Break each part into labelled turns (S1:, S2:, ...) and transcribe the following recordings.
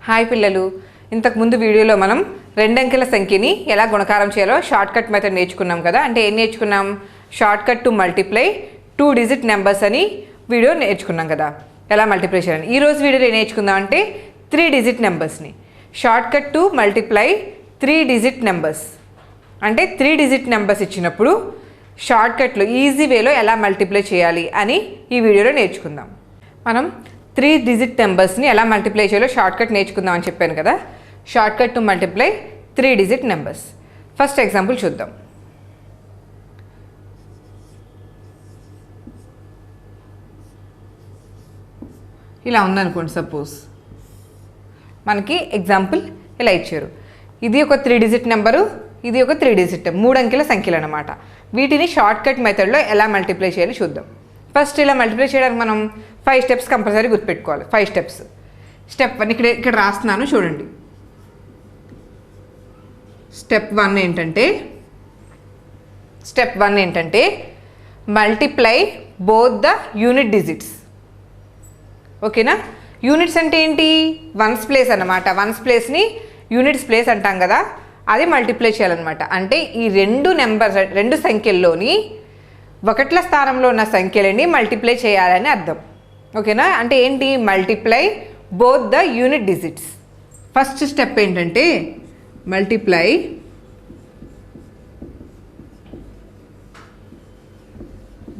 S1: Hi పిల్లలు, ఇంతకు ముందు వీడియోలో మనం రెండంకెల సంఖ్యని ఎలా గుణకారం చేయాలో షార్ట్ కట్ మెథడ్ నేర్చుకున్నాం కదా. అంటే ఏం నేర్చుకున్నాం? Short cut to multiply 2 digit numbers అని వీడియో నేర్చుకున్నాం కదా, ఎలా మల్టిప్లై చేయాలని. ఈరోజు వీడియోలో ఏం నేర్చుకుందాం అంటే 3 డిజిట్ నెంబర్స్ని shortcut to multiply 3 digit numbers. అంటే 3 డిజిట్ నెంబర్స్ ఇచ్చినప్పుడు షార్ట్ కట్లో ఈజీ వేలో ఎలా మల్టిప్లై చేయాలి అని ఈ వీడియోలో నేర్చుకుందాం. మనం 3 డిజిట్ నెంబర్స్ని ఎలా మల్టిప్లై చేయాలో షార్ట్ కట్ నేర్చుకుందాం అని చెప్పాను కదా. Short cut to multiply 3 digit numbers. First example చూద్దాం. ఇలా ఉందనుకోండి, సపోజ్ మనకి ఎగ్జాంపుల్ ఇలా ఇచ్చారు. ఇది ఒక 3 డిజిట్ నెంబరు, ఇది ఒక 3 డిజిట్ 3 అంకెల సంఖ్యలు అనమాట. వీటిని షార్ట్ కట్ మెథడ్లో ఎలా మల్టిప్లై చేయాలో చూద్దాం. ఫస్ట్ ఇలా మల్టిప్లై చేయడానికి మనం 5 స్టెప్స్ కంపల్సరీ గుర్తుపెట్టుకోవాలి. 5 స్టెప్స్. స్టెప్ 1 ఇక్కడ రాస్తున్నాను చూడండి. స్టెప్ 1 ఏంటంటే multiply both the unit digits. ఓకేనా? యూనిట్స్ అంటే ఏంటి? వన్స్ ప్లేస్ అన్నమాట. వన్స్ ప్లేస్ని యూనిట్స్ ప్లేస్ అంటాం కదా, అది మల్టిప్లై చేయాలన్నమాట. అంటే ఈ రెండు సంఖ్యల్లోని ఒకట్ల స్థానంలో ఉన్న సంఖ్యలని మల్టిప్లై చేయాలని అర్థం. ఓకేనా? అంటే ఏంటి? Multiply both the unit digits. First step ఏంటంటే మల్టిప్లై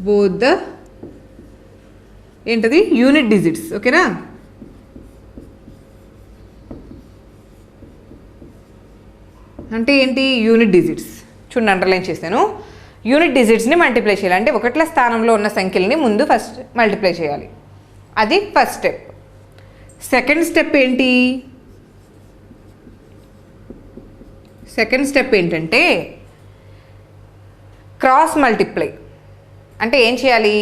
S1: బోత్ ద ఏంటది? Unit digits. ఓకేనా? అంటే ఏంటి? Unit digits. చూడండి, అండర్లైన్ చేశాను. యూనిట్ డిజిట్స్ని మల్టిప్లై చేయాలి. అంటే ఒకట్ల స్థానంలో ఉన్న సంఖ్యలని ముందు ఫస్ట్ మల్టిప్లై చేయాలి. అది ఫస్ట్ స్టెప్. సెకండ్ స్టెప్ ఏంటంటే క్రాస్ మల్టిప్లై. అంటే ఏం చేయాలి?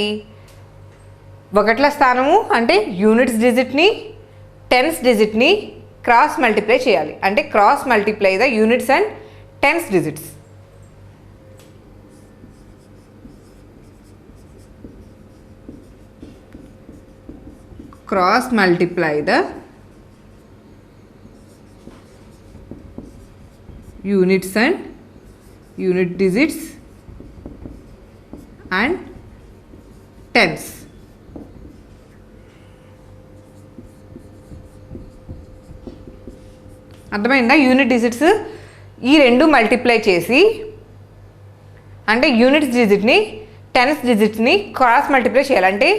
S1: ఒకట్ల స్థానము అంటే యూనిట్స్ డిజిట్ని, టెన్స్ డిజిట్ని క్రాస్ మల్టిప్లై చేయాలి. అంటే cross multiply the units and tens digits. Cross multiply the units and unit digits and tens. అర్థమైందా? యూనిట్ డిజిట్స్ ఈ రెండు మల్టిప్లై చేసి, అంటే యూనిట్స్ డిజిట్ని టెన్స్ డిజిట్ని క్రాస్ మల్టిప్లై చేయాలంటే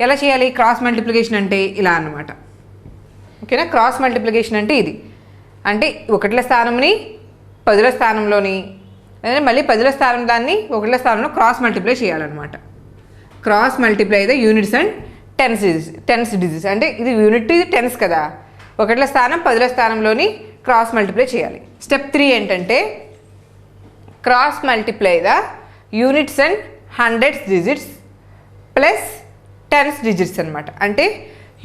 S1: ఎలా చేయాలి? క్రాస్ మల్టిప్లికేషన్ అంటే ఇలా అన్నమాట. ఓకేనా? క్రాస్ మల్టిప్లికేషన్ అంటే ఇది. అంటే ఒకట్ల స్థానంని 10ల స్థానంలోని, లేదా మళ్ళీ 10ల స్థానం దాన్ని ఒకట్ల స్థానంలో క్రాస్ మల్టిప్లై చేయాలన్నమాట. Cross multiply the units and tens digits. అంటే ఇది యూనిట్, ఇది టెన్స్ కదా. ఒకట్ల స్థానం 10ల స్థానంలోని క్రాస్ మల్టిప్లై చేయాలి. స్టెప్ 3 ఏంటంటే cross multiply the units and hundreds digits plus tens digits అనమాట. అంటే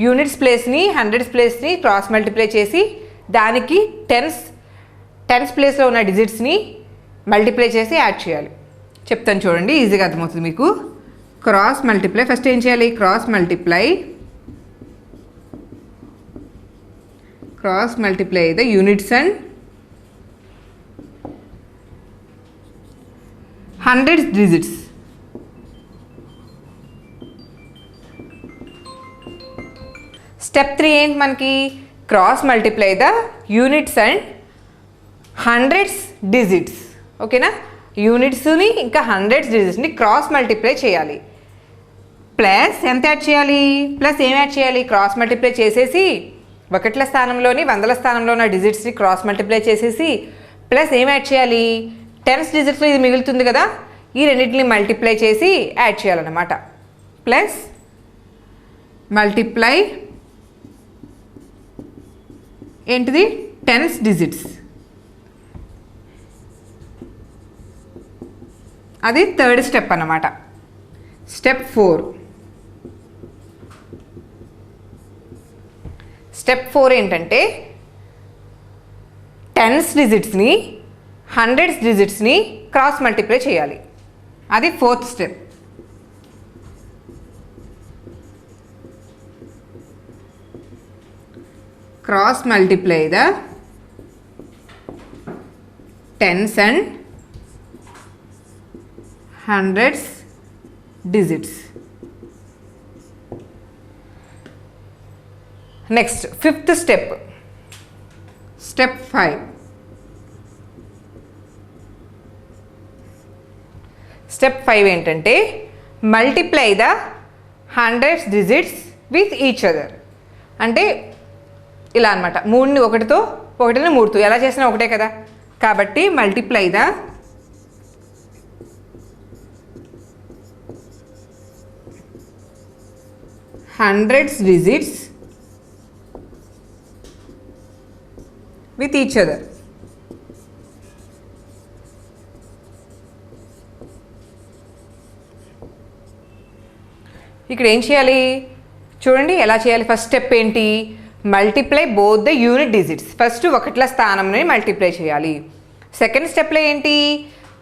S1: యూనిట్స్ ప్లేస్ని హండ్రెడ్స్ ప్లేస్ని క్రాస్ మల్టిప్లై చేసి దానికి టెన్స్ ప్లేస్లో ఉన్న డిజిట్స్ని మల్టిప్లై చేసి యాడ్ చేయాలి. చెప్తాను చూడండి, ఈజీగా అర్థమవుతుంది మీకు. క్రాస్ మల్టిప్లై ఫస్ట్ ఏం చేయాలి? Cross multiply the units and hundreds digits. Step 3 ఏంటి మనకి? Cross multiply the units and hundreds digits. ఓకేనా? యూనిట్స్ని ఇంకా హండ్రెడ్స్ డిజిట్స్ని క్రాస్ మల్టిప్లై చేయాలి. ప్లస్ ఎంత యాడ్ చేయాలి? ప్లస్ ఏం యాడ్ చేయాలి? క్రాస్ మల్టిప్లై చేసేసి ఒకట్ల స్థానంలోని 100ల స్థానంలో ఉన్న డిజిట్స్ని క్రాస్ మల్టిప్లై చేసేసి ప్లస్ ఏం యాడ్ చేయాలి? టెన్స్ డిజిట్స్లో ఇది మిగులుతుంది కదా, ఈ రెండింటిని మల్టిప్లై చేసి యాడ్ చేయాలన్నమాట. ప్లస్ మల్టిప్లై ఏంటిది? Tens digits. అది థర్డ్ స్టెప్ అన్నమాట. స్టెప్ 4 ఏంటంటే టెన్స్ డిజిట్స్ని హండ్రెడ్స్ డిజిట్స్ని క్రాస్ మల్టిప్లై చేయాలి. అది 4th step. cross multiply the tens and hundreds digits. Next, fifth step, step 5. Step 5 ఏంటంటే multiply the hundreds digits with each other. అంటే ఇలా అనమాట, 3ని 1తో 1ని 3తో ఎలా చేసినా ఒకటే కదా, కాబట్టి multiply the hundreds digits with each other. ఇక్కడ ఏం చేయాలి చూడండి, ఎలా చేయాలి. ఫస్ట్ స్టెప్ ఏంటి, multiply both the unit digits. First ఒకట్ల స్థానంని మల్టిప్లై చేయాలి. సెకండ్ స్టెప్లో ఏంటి,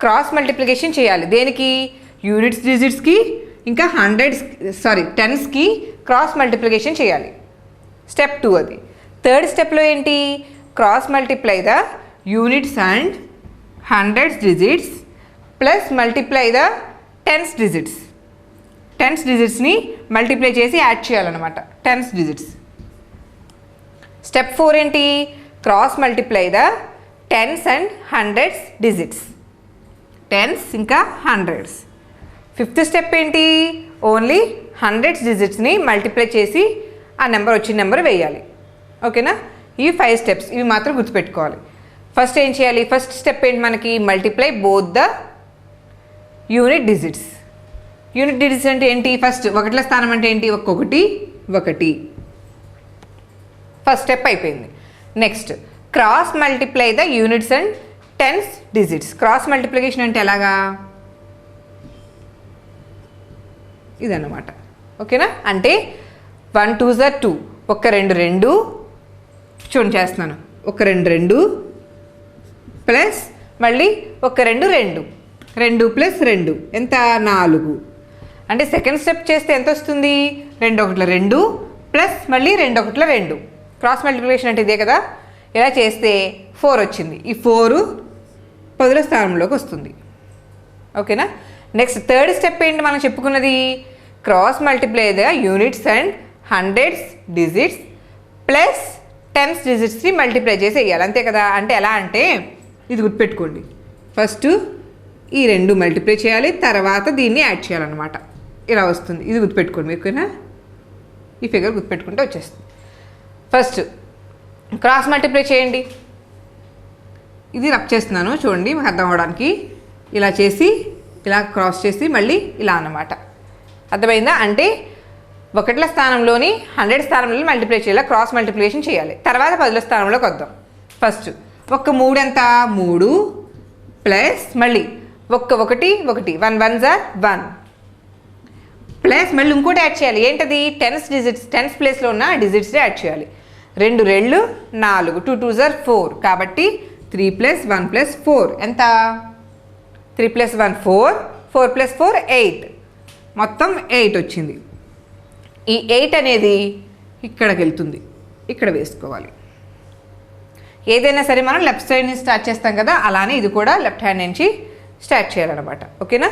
S1: క్రాస్ మల్టిప్లికేషన్ చేయాలి. దేనికి, యూనిట్స్ డిజిట్స్కి ఇంకా టెన్స్కి క్రాస్ మల్టిప్లికేషన్ చేయాలి. స్టెప్ 2 అది. థర్డ్ స్టెప్లో ఏంటి, cross multiply the units and hundreds digits plus multiply the tens digits. Tens డిజిట్స్ని మల్టిప్లై చేసి యాడ్ చేయాలన్నమాట, టెన్స్ డిజిట్స్. స్టెప్ 4 ఏంటి, cross multiply the tens and hundreds digits. Tens ఇంకా హండ్రెడ్స్. ఫిఫ్త్ స్టెప్ ఏంటి, only hundreds డిజిట్స్ని multiply చేసి ఆ number వచ్చిన నెంబర్ వేయాలి. ఓకేనా, ఈ 5 స్టెప్స్ ఇవి మాత్రం గుర్తుపెట్టుకోవాలి. ఫస్ట్ ఏం చేయాలి, ఫస్ట్ స్టెప్ ఏంటి మనకి, multiply both the unit digits. Unit digits అంటే ఏంటి, ఫస్ట్ ఒకట్ల స్థానం అంటే ఏంటి, 1 ఫస్ట్ స్టెప్ అయిపోయింది. Next cross multiply the units and tens digits. Cross multiplication అంటే ఎలాగా, ఇదన్నమాట. ఓకేనా, అంటే 1 2 * 2, 1 2 2 చూడండి చేస్తున్నాను, 1 2 2 ప్లస్ మళ్ళీ 1 2 2 2 ప్లస్ 2 ఎంత, 4. అంటే సెకండ్ స్టెప్ చేస్తే ఎంత వస్తుంది, 2 1 2 ప్లస్ మళ్ళీ 2 1 2. క్రాస్ మల్టిప్లికేషన్ అంటే ఇదే కదా. ఇలా చేస్తే 4 వచ్చింది. ఈ 4 10ల స్థానంలోకి వస్తుంది. ఓకేనా. నెక్స్ట్ థర్డ్ స్టెప్ ఏంటి మనం చెప్పుకున్నది, cross multiply the units and hundreds digits plus tens డిజిట్స్ని మల్టిప్లై చేసి వేయాలి, అంతే కదా. అంటే ఎలా అంటే ఇది గుర్తుపెట్టుకోండి, ఫస్ట్ ఈ 2 మల్టిప్లై చేయాలి, తర్వాత దీన్ని యాడ్ చేయాలన్నమాట. ఇలా వస్తుంది, ఇది గుర్తుపెట్టుకోండి. ఓకేనా, ఈ ఫిగర్ గుర్తుపెట్టుకుంటే వచ్చేస్తుంది. ఫస్ట్ క్రాస్ మల్టిప్లై చేయండి. ఇది రబ్ చేస్తున్నాను చూడండి మీకు అర్థం అవ్వడానికి. ఇలా చేసి ఇలా క్రాస్ చేసి మళ్ళీ ఇలా అన్నమాట. అర్థమైందా, అంటే 1ల స్థానంలోని 100 స్థానంలో మల్టిప్లై చేయాలి, క్రాస్ మల్టిప్లికేషన్ చేయాలి. తర్వాత 10ల స్థానంలోకి వద్దాం. ఫస్ట్ 1 3 ఎంత, 3 ప్లస్ మళ్ళీ 1 1 1 1 1 1 ప్లస్ మళ్ళీ ఇంకోటి యాడ్ చేయాలి. ఏంటది, టెన్స్ డిజిట్స్. టెన్స్ ప్లేస్లో ఉన్న డిజిట్స్ని యాడ్ చేయాలి. 2 2 4 2 2 4 కాబట్టి 3 + 1 + 4 ఎంత, 3 + 1 4 4 + 4 8 మొత్తం 8 వచ్చింది. ఈ 8 అనేది ఇక్కడికి వెళ్తుంది, ఇక్కడ వేసుకోవాలి. ఏదైనా సరే మనం లెఫ్ట్ సైడ్ నుంచి స్టార్ట్ చేస్తాం కదా, అలానే ఇది కూడా లెఫ్ట్ హ్యాండ్ నుంచి స్టార్ట్ చేయాలన్నమాట. ఓకేనా.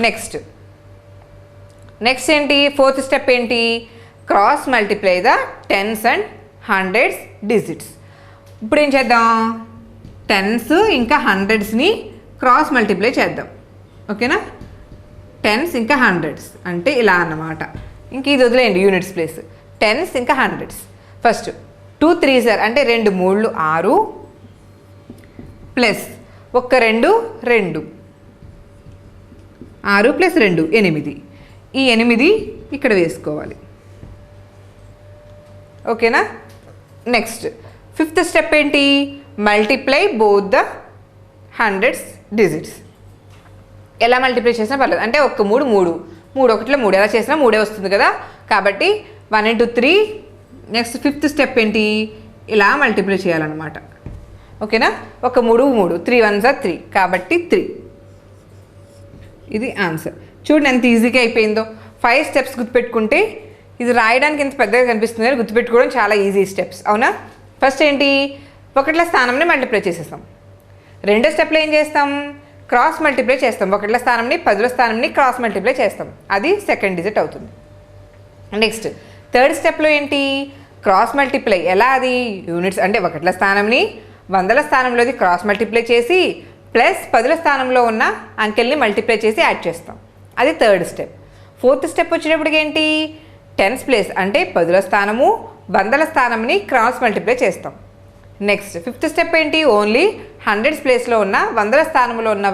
S1: నెక్స్ట్ ఏంటి, ఫోర్త్ స్టెప్ ఏంటి, cross multiply the tens and hundreds digits. ఇప్పుడు ఏం చేద్దాం, టెన్స్ ఇంకా హండ్రెడ్స్ని క్రాస్ మల్టిప్లై చేద్దాం. ఓకేనా, టెన్స్ ఇంకా హండ్రెడ్స్ అంటే ఇలా అన్నమాట. ఇంక ఇది వదిలేయండి యూనిట్స్ ప్లేస్, టెన్స్ ఇంకా హండ్రెడ్స్. ఫస్ట్ 2 3 అంటే 2 3 6 ప్లస్ 1 2 2 6 ప్లస్ 2 8. ఈ 8 ఇక్కడ వేసుకోవాలి. ఓకేనా. నెక్స్ట్ ఫిఫ్త్ స్టెప్ ఏంటి, multiply both the hundreds digits. ఎలా మల్టిప్లై చేసినా పర్లేదు, అంటే 1 3 3 3 1 3 ఎలా చేసినా 3 వస్తుంది కదా, కాబట్టి 1 × 3. నెక్స్ట్ ఫిఫ్త్ స్టెప్ ఏంటి, ఇలా మల్టిప్లై చేయాలన్నమాట. ఓకేనా, 1 3 3 3 1 3 కాబట్టి 3. ఇది ఆన్సర్. చూడండి ఎంత ఈజీగా అయిపోయిందో. 5 స్టెప్స్ గుర్తుపెట్టుకుంటే ఇది రాయడానికి ఇంత పెద్దగా కనిపిస్తుంది కానీ గుర్తుపెట్టుకోవడం చాలా ఈజీ స్టెప్స్, అవునా? ఫస్ట్ ఏంటి, ఒకట్ల స్థానంని మల్టిప్లై చేసేస్తాం. రెండో స్టెప్లో ఏం చేస్తాం, క్రాస్ మల్టిప్లై చేస్తాం. ఒకట్ల స్థానంని 10ల స్థానంని క్రాస్ మల్టిప్లై చేస్తాం, అది సెకండ్ డిజిట్ అవుతుంది. నెక్స్ట్ థర్డ్ స్టెప్లో ఏంటి, క్రాస్ మల్టిప్లై. ఎలా అది, యూనిట్స్ అంటే ఒకట్ల స్థానంని 100ల స్థానంలోది క్రాస్ మల్టిప్లై చేసి ప్లస్ 10ల స్థానంలో ఉన్న అంకెల్ని మల్టిప్లై చేసి యాడ్ చేస్తాం, అది థర్డ్ స్టెప్. ఫోర్త్ స్టెప్ వచ్చేటప్పటికి ఏంటి, టెన్స్ ప్లేస్ అంటే 10ల స్థానము 100ల స్థానంని క్రాస్ మల్టిప్లై చేస్తాం. నెక్స్ట్ ఫిఫ్త్ స్టెప్ ఏంటి, ఓన్లీ 100s ప్లేస్లో ఉన్న 100ల స్థానంలో ఉన్న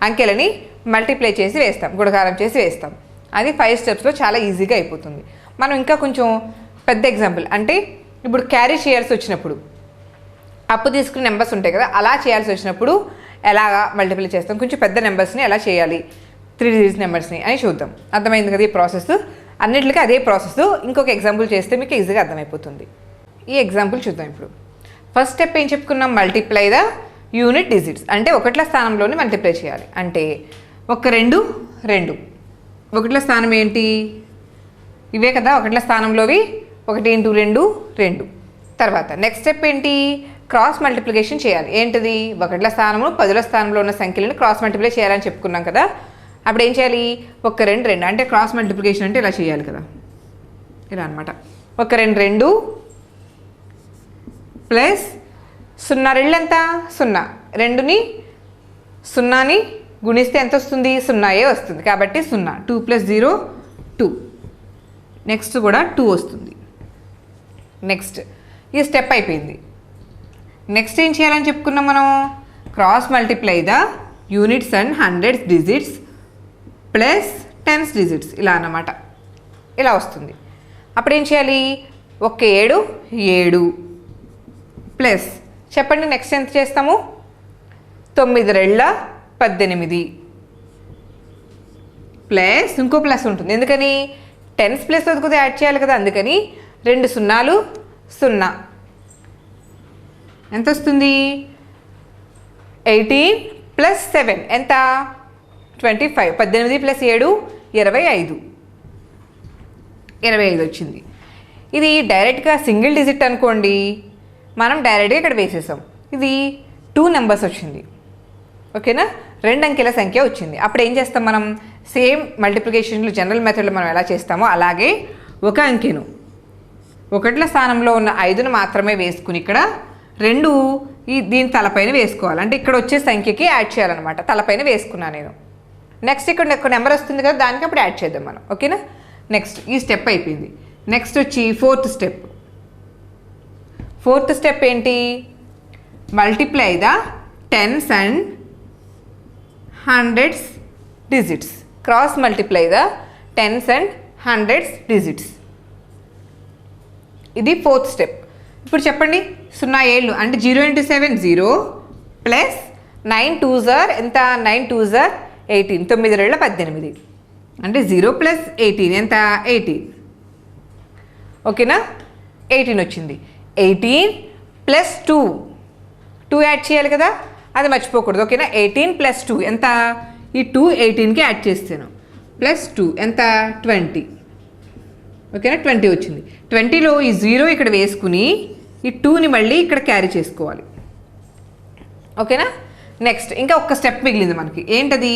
S1: అంకెలని మల్టిప్లై చేసి వేస్తాం, గుణకారం చేసి వేస్తాం. అది 5 స్టెప్స్లో చాలా ఈజీగా అయిపోతుంది. మనం ఇంకా కొంచెం పెద్ద ఎగ్జాంపుల్ అంటే ఇప్పుడు క్యారీ చేయాల్సి వచ్చినప్పుడు, అప్పు తీసుకునే నెంబర్స్ ఉంటాయి కదా, అలా చేయాల్సి వచ్చినప్పుడు ఎలాగా మల్టిప్లై చేస్తాం, కొంచెం పెద్ద నెంబర్స్ని ఎలా చేయాలి, 3 డిజిట్ నెంబర్స్ని అని చూద్దాం. అర్థమైంది కదా ఈ ప్రాసెస్, అన్నిటికీ అదే ప్రాసెస్. ఇంకొక ఎగ్జాంపుల్ చేస్తే మీకు ఈజీగా అర్థమైపోతుంది. ఈ ఎగ్జాంపుల్ చూద్దాం ఇప్పుడు. ఫస్ట్ స్టెప్ ఏం చెప్పుకున్నాం, మల్టిప్లై ద యూనిట్ డిజిట్స్ అంటే ఒకట్ల స్థానంలోని మల్టిప్లై చేయాలి. అంటే 1 2 ఒకట్ల స్థానం ఏంటి, ఇవే కదా ఒకట్ల స్థానంలోవి, 1 × 2 2. తర్వాత నెక్స్ట్ స్టెప్ ఏంటి, క్రాస్ మల్టిప్లికేషన్ చేయాలి. ఏంటిది, ఒకట్ల స్థానము 10ల స్థానంలో ఉన్న సంఖ్యలను క్రాస్ మల్టిప్లై చేయాలని చెప్పుకున్నాం కదా. అప్పుడు ఏం చేయాలి, 1 2 2 అంటే క్రాస్ మల్టిప్లికేషన్ అంటే ఇలా చేయాలి కదా, ఇలా అనమాట. 1 2 2 ప్లస్ 0 2 ఎంత 0, 2ని 0ని గుణిస్తే ఎంత వస్తుంది, 0 వస్తుంది కాబట్టి 0. 2 + 0 2. నెక్స్ట్ కూడా 2 వస్తుంది. నెక్స్ట్ ఈ స్టెప్ అయిపోయింది. నెక్స్ట్ ఏం చేయాలని చెప్పుకున్నాం మనం, cross multiply the units and 100s digits plus 10s digits, ఇలా అన్నమాట, ఇలా వస్తుంది. అప్పుడు ఏం చేయాలి, 1 7 ప్లస్ చెప్పండి నెక్స్ట్ ఎంత చేస్తాము, 9 2 18 ప్లస్ ఇంకో ప్లస్ ఉంటుంది, ఎందుకని 10s ప్లస్ కొద్దిగా యాడ్ చేయాలి కదా, అందుకని 2 0 0 ఎంత వస్తుంది, 18 + 7 ఎంత 25, 18 + 7 25, 25 వచ్చింది. ఇది డైరెక్ట్గా సింగిల్ డిజిట్ అనుకోండి, మనం డైరెక్ట్గా ఇక్కడ వేసేసాం. ఇది 2 నెంబర్స్ వచ్చింది, ఓకేనా, 2 అంకెల సంఖ్య వచ్చింది. అప్పుడు ఏం చేస్తాం మనం, సేమ్ మల్టిప్లికేషన్లు జనరల్ మెథడ్లో మనం ఎలా చేస్తామో అలాగే ఒక అంకెను ఒకట్ల స్థానంలో ఉన్న 5ను మాత్రమే వేసుకుని ఇక్కడ 2 దీని తలపైన వేసుకోవాలి. అంటే ఇక్కడ వచ్చే సంఖ్యకి యాడ్ చేయాలన్నమాట, తలపైన వేసుకున్నాను నేను. నెక్స్ట్ ఇక్కడ ఒక నెంబర్ వస్తుంది కదా, దానికి అప్పుడు యాడ్ చేద్దాం మనం, ఓకేనా. నెక్స్ట్ ఈ స్టెప్ అయిపోయింది. నెక్స్ట్ వచ్చి ఫోర్త్ స్టెప్. ఫోర్త్ స్టెప్ ఏంటి, multiply the 10s and 100s digits. Cross multiply the 10s and 100s digits, ఇది ఫోర్త్ స్టెప్. ఇప్పుడు చెప్పండి 0 7 అంటే 0 × 7 0 ప్లస్ 9 2s ఎంత 9 2s 18, 9 2 18 అంటే 0 + 18 ఎంత 18, ఓకేనా. 18 వచ్చింది. 18 + 2 యాడ్ చేయాలి కదా, అది మర్చిపోకూడదు, ఓకేనా. 18 + 2 ఎంత, ఈ 2 18కి యాడ్ చేస్తాను, +2 ఎంత 20, ఓకేనా. 20 వచ్చింది. 20లో ఈ 0 ఇక్కడ వేసుకుని ఈ 2ని మళ్ళీ ఇక్కడ క్యారీ చేసుకోవాలి, ఓకేనా. నెక్స్ట్ ఇంకా ఒక్క స్టెప్ మిగిలింది మనకి, ఏంటది,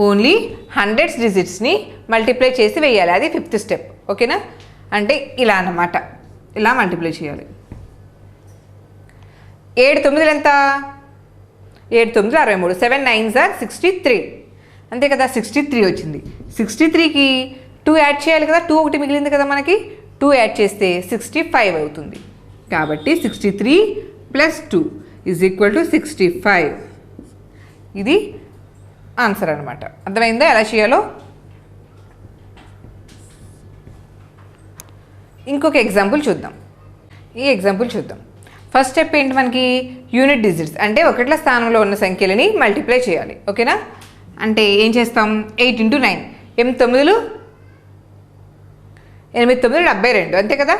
S1: ఓన్లీ 100s డిజిట్స్ని మల్టిప్లై చేసి వేయాలి, అది 5th స్టెప్, ఓకేనా. అంటే ఇలా అన్నమాట, ఇలా మల్టిప్లై చేయాలి. 7 9 ఎంత 7 9 63, 7 9s 63 అంతే కదా, 63 వచ్చింది. 63కి 2 యాడ్ చేయాలి కదా, 2 ఒకటి మిగిలింది కదా మనకి, 2 యాడ్ చేస్తే 65 అవుతుంది. కాబట్టి 63 + 2 = 65, ఇది ఆన్సర్ అనమాట. అర్థమైందా ఎలా చేయాలో. ఇంకొక ఎగ్జాంపుల్ చూద్దాం. ఈ ఎగ్జాంపుల్ చూద్దాం. ఫస్ట్ స్టెప్ ఏంటి మనకి, యూనిట్ డిజిట్స్ అంటే ఒకట్ల స్థానంలో ఉన్న సంఖ్యలని మల్టిప్లై చేయాలి, ఓకేనా. అంటే ఏం చేస్తాం, 8 × 9 8 9 8 9 72 అంతే కదా.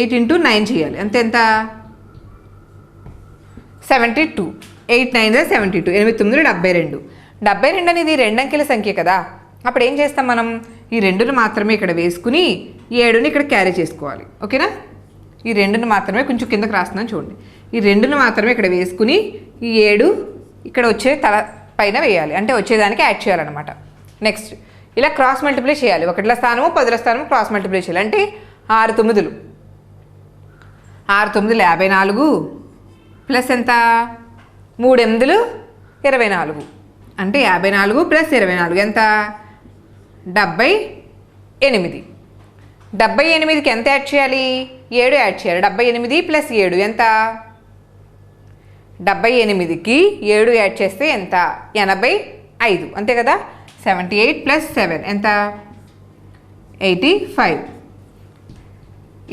S1: 8 × 9 చేయాలి, అంతే ఎంత 72, 8 9 72, 8 9 72. 72 అనేది 2 అంకెల సంఖ్య కదా, అప్పుడు ఏం చేస్తాం మనం, ఈ 2ని మాత్రమే ఇక్కడ వేసుకుని 7ని ఇక్కడ క్యారీ చేసుకోవాలి. ఓకేనా, ఈ 2ని మాత్రమే కొంచెం కిందకి రాస్తున్నాను చూడండి. ఈ 2ని మాత్రమే ఇక్కడ వేసుకుని ఈ 7 ఇక్కడ వచ్చే తల పైన వేయాలి, అంటే వచ్చేదానికి యాడ్ చేయాలన్నమాట. నెక్స్ట్ ఇలా క్రాస్ మల్టిప్లై చేయాలి. 1ల స్థానము 10ల స్థానము క్రాస్ మల్టిప్లై చేయాలి. అంటే 6 9లు 6 9లు 54 ప్లస్ ఎంత 3 8లు 24, అంటే 54 ప్లస్ 24 ఎంత 78. 78కి ఎంత యాడ్ చేయాలి, 7 యాడ్ చేయాలి. 78 ప్లస్ 7 ఎంత 78కి 7 యాడ్ చేస్తే ఎంత 85, అంతే కదా. 78 ప్లస్ 7 ఎంత 85.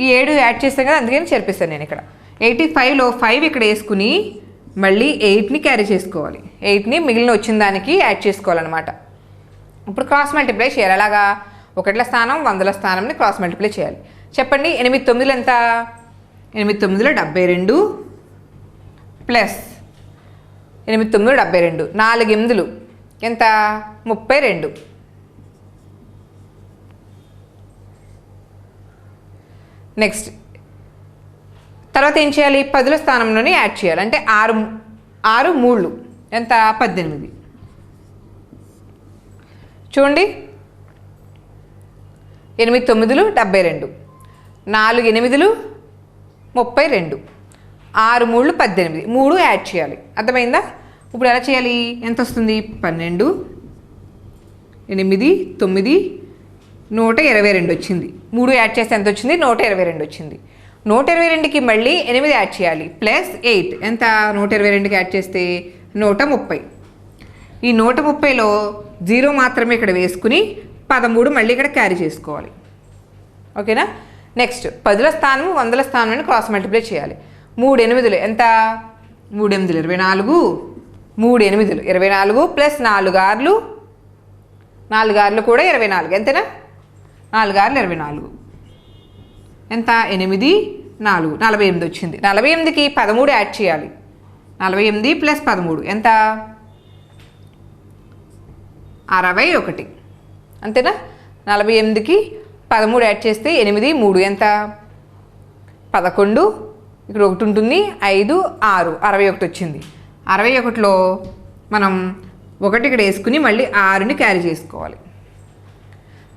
S1: ఈ 7 యాడ్ చేస్తాం కదా, అందుకని చేర్పిస్తాను నేను ఇక్కడ. 85లో 5 ఇక్కడ వేసుకుని మళ్ళీ 8ని క్యారీ చేసుకోవాలి. 8ని మిగిలిన వచ్చిన దానికి యాడ్ చేసుకోవాలన్నమాట. ఇప్పుడు క్రాస్ మల్టిప్లై చేయాలి. అలాగా 1ల స్థానం 100ల స్థానంని క్రాస్ మల్టిప్లై చేయాలి. చెప్పండి, 8 9లు ఎంత 8 9లు 72 ప్లస్ 8 9లు 72, 4 8లు ఎంత 32. నెక్స్ట్ తర్వాత ఏం చేయాలి, 10ల స్థానంలోనే యాడ్ చేయాలి. అంటే 6 3లు ఎంత 18. చూడండి, 8 9లు 72, 4 8లు 32, 6 3లు 18, 3 యాడ్ చేయాలి. అర్థమైందా? ఇప్పుడు ఎలా చేయాలి, ఎంత వస్తుంది 12 8 9 122 వచ్చింది. 3 యాడ్ చేస్తే ఎంత వచ్చింది 122 వచ్చింది. 122కి మళ్ళీ 8 యాడ్ చేయాలి ప్లస్ 8 ఎంత 122కి యాడ్ చేస్తే 130. ఈ 130లో 0 మాత్రమే ఇక్కడ వేసుకుని 13 మళ్ళీ ఇక్కడ క్యారీ చేసుకోవాలి. ఓకేనా. నెక్స్ట్ 10ల స్థానం 100ల స్థానం క్రాస్ మల్టిప్లై చేయాలి. 3 8లు ఎంత 3 8లు 24, 3 8లు 24 ప్లస్ 4 6లు 4 6లు కూడా 24, ఎంతనా 4 6లు 24 ఎంత 8 4 48 వచ్చింది. 48కి 13 యాడ్ చేయాలి. 48 ప్లస్ 13 ఎంత 61, అంతేనా. 48కి 13 యాడ్ చేస్తే 8 3 ఎంత 11, ఇక్కడ 1 ఉంటుంది 5 6 61 వచ్చింది. 61లో మనం 1 ఇక్కడ వేసుకుని మళ్ళీ 6ని క్యారీ చేసుకోవాలి.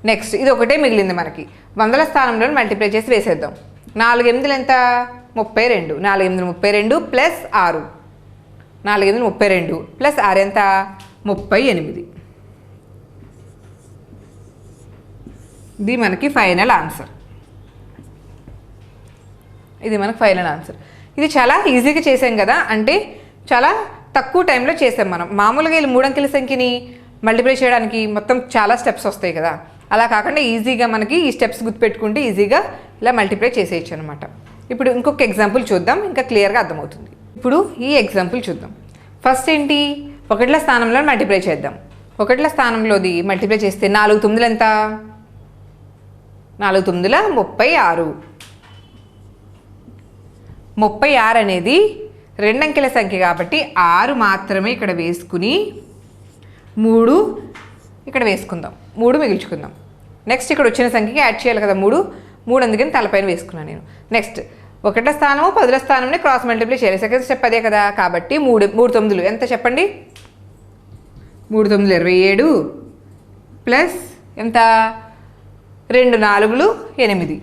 S1: నెక్స్ట్ ఇది ఒకటే మిగిలింది మనకి. 100ల స్థానంలో మల్టిప్లై చేసి వేసేద్దాం. 4 8లు ఎంత 32, 4 8లు 32 ప్లస్ 6, 4 8లు 32 ప్లస్ 6 ఎంత 38. ఇది మనకి ఫైనల్ ఆన్సర్. ఇది మనకి ఫైనల్ ఆన్సర్. ఇది చాలా ఈజీగా చేసాం కదా, అంటే చాలా తక్కువ టైంలో చేసాం మనం. మామూలుగా వీళ్ళు 3 అంకెల సంఖ్యని మల్టిప్లై చేయడానికి మొత్తం చాలా స్టెప్స్ వస్తాయి కదా, అలా కాకుండా ఈజీగా మనకి ఈ స్టెప్స్ గుర్తుపెట్టుకుంటే ఈజీగా ఇలా మల్టిప్లై చేసేయచ్చు అనమాట. ఇప్పుడు ఇంకొక ఎగ్జాంపుల్ చూద్దాం, ఇంకా క్లియర్గా అర్థమవుతుంది. ఇప్పుడు ఈ ఎగ్జాంపుల్ చూద్దాం. ఫస్ట్ ఏంటి, 1ల స్థానంలో మల్టిప్లై చేద్దాం. 1ల స్థానంలోది మల్టిప్లై చేస్తే 4 9లు ఎంత 4 9ల 36. 36 అనేది 2 అంకెల సంఖ్య కాబట్టి 6 మాత్రమే ఇక్కడ వేసుకుని 3 ఇక్కడ వేసుకుందాం, 3 మిగిల్చుకుందాం. నెక్స్ట్ ఇక్కడ వచ్చిన సంఖ్యకి యాడ్ చేయాలి కదా 3 అందుకని తలపైన వేసుకున్నాను నేను. నెక్స్ట్ 1ల స్థానం 10ల స్థానంని క్రాస్ మల్టిప్లై చేయాలి. సెకండ్ స్టెప్ అదే కదా, కాబట్టి 3 9లు ఎంత చెప్పండి 3 9లు 27 ప్లస్ ఎంత 2 4లు 8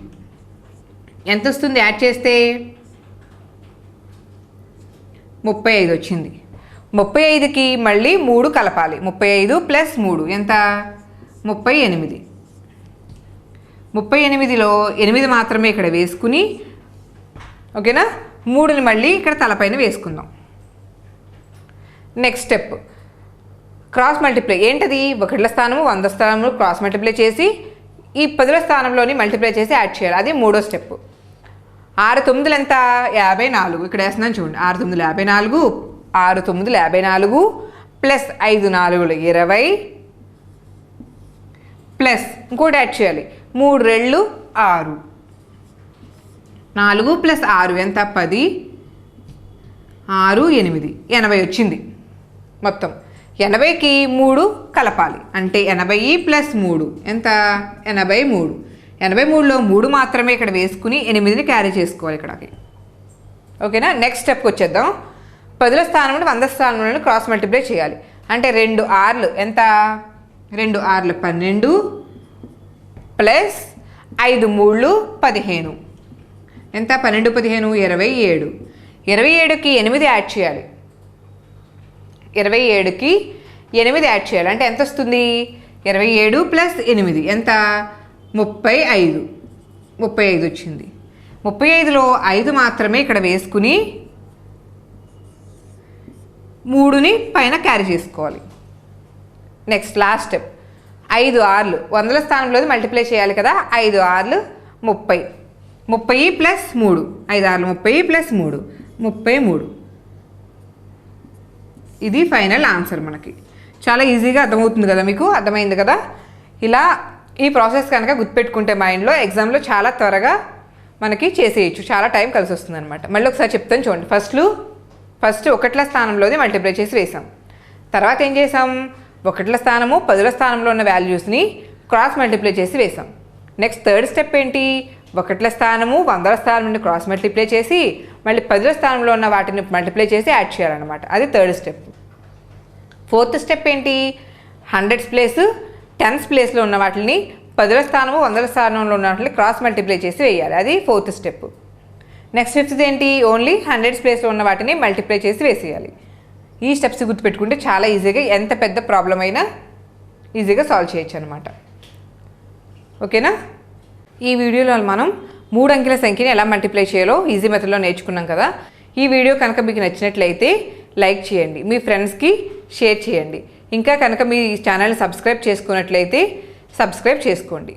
S1: ఎంత వస్తుంది యాడ్ చేస్తే 35 వచ్చింది. 35కి మళ్ళీ 3 కలపాలి. 35 ప్లస్ 3 ఎంత 38. 38లో 8 మాత్రమే ఇక్కడ వేసుకుని ఓకేనా 3ని మళ్ళీ ఇక్కడ తలపైన వేసుకుందాం. నెక్స్ట్ స్టెప్ క్రాస్ మల్టిప్లై ఏంటది, 1ల స్థానము 100 స్థానము క్రాస్ మల్టిప్లై చేసి ఈ 10ల స్థానంలోని మల్టిప్లై చేసి యాడ్ చేయాలి. అది 3వ స్టెప్. 6 9లు ఎంత 54, ఇక్కడ వేస్తున్నాను చూడండి. 6 9లు 54, 6 9లు 54 ప్లస్ 5 4లు 20 ప్లస్ ఇంకోటి యాడ్ చేయాలి 3 2 6, 4 ప్లస్ 6 ఎంత 10, 6 8 80 వచ్చింది మొత్తం. 80కి 3 కలపాలి. అంటే 80 ప్లస్ 3 ఎంత? 83. 83లో 3 మాత్రమే ఇక్కడ వేసుకుని 8ని క్యారీ చేసుకోవాలి ఇక్కడికి. ఓకేనా? నెక్స్ట్ స్టెప్కి వచ్చేద్దాం. 10ల స్థానం నుండి 100 స్థానంలో క్రాస్ మల్టిప్లై చేయాలి. అంటే 2 6లు ఎంత? 2 6లు 12 ప్లస్ 5 3లు 15 ఎంత? 12 15 27. 27కి 8 యాడ్ చేయాలి. 27కి 8 యాడ్ చేయాలి. అంటే ఎంత వస్తుంది? 27 ప్లస్ 8 ఎంత? 35. 35 వచ్చింది. 35లో 5 మాత్రమే ఇక్కడ వేసుకుని 3ని పైన క్యారీ చేసుకోవాలి. Next last step. 5 6లు 100ల స్థానంలో మల్టిప్లై చేయాలి కదా. 5 6లు 30. 30 ప్లస్ 3. 5 6లు 30 ప్లస్ 3 33. ఇది ఫైనల్ ఆన్సర్ మనకి. చాలా ఈజీగా అర్థమవుతుంది కదా మీకు? అర్థమైంది కదా? ఇలా ఈ ప్రాసెస్ కనుక గుర్తుపెట్టుకుంటే మైండ్లో ఎగ్జామ్లో చాలా త్వరగా మనకి చేసేయచ్చు. చాలా టైం కలిసి వస్తుంది అనమాట. మళ్ళీ ఒకసారి చెప్తాను చూడండి. ఫస్ట్ 1ల స్థానంలోది మల్టిప్లై చేసి వేసాం. తర్వాత ఏం చేసాం? 1ల స్థానము 10ల స్థానంలో ఉన్న వాల్యూస్ని క్రాస్ మల్టిప్లై చేసి వేసాం. నెక్స్ట్ థర్డ్ స్టెప్ ఏంటి? 1ల స్థానము 100ల స్థానం నుండి క్రాస్ మల్టిప్లై చేసి మళ్ళీ 10ల స్థానంలో ఉన్న వాటిని మల్టిప్లై చేసి యాడ్ చేయాలన్నమాట. అది థర్డ్ స్టెప్. ఫోర్త్ స్టెప్ ఏంటి? 100స్ ప్లేస్ 10స్ ప్లేస్లో ఉన్న వాటిని 10ల స్థానము 100ల స్థానంలో ఉన్న వాటిని క్రాస్ మల్టిప్లై చేసి వేయాలి. అది ఫోర్త్ స్టెప్. నెక్స్ట్ ఫిఫ్త్ ఏంటి? ఓన్లీ 100స్ ప్లేస్లో ఉన్న వాటిని మల్టిప్లై చేసి వేసేయాలి. ఈ స్టెప్స్ గుర్తుపెట్టుకుంటే చాలా ఈజీగా ఎంత పెద్ద ప్రాబ్లం అయినా ఈజీగా సాల్వ్ చేయొచ్చు అనమాట. ఓకేనా? ఈ వీడియోలో మనం 3 అంకెల సంఖ్యని ఎలా మల్టిప్లై చేయాలో ఈజీ మెథడ్లో నేర్చుకున్నాం కదా. ఈ వీడియో కనుక మీకు నచ్చినట్లయితే లైక్ చేయండి, మీ ఫ్రెండ్స్కి షేర్ చేయండి. ఇంకా కనుక మీ ఛానల్ని సబ్స్క్రైబ్ చేసుకున్నట్లయితే సబ్స్క్రైబ్ చేసుకోండి.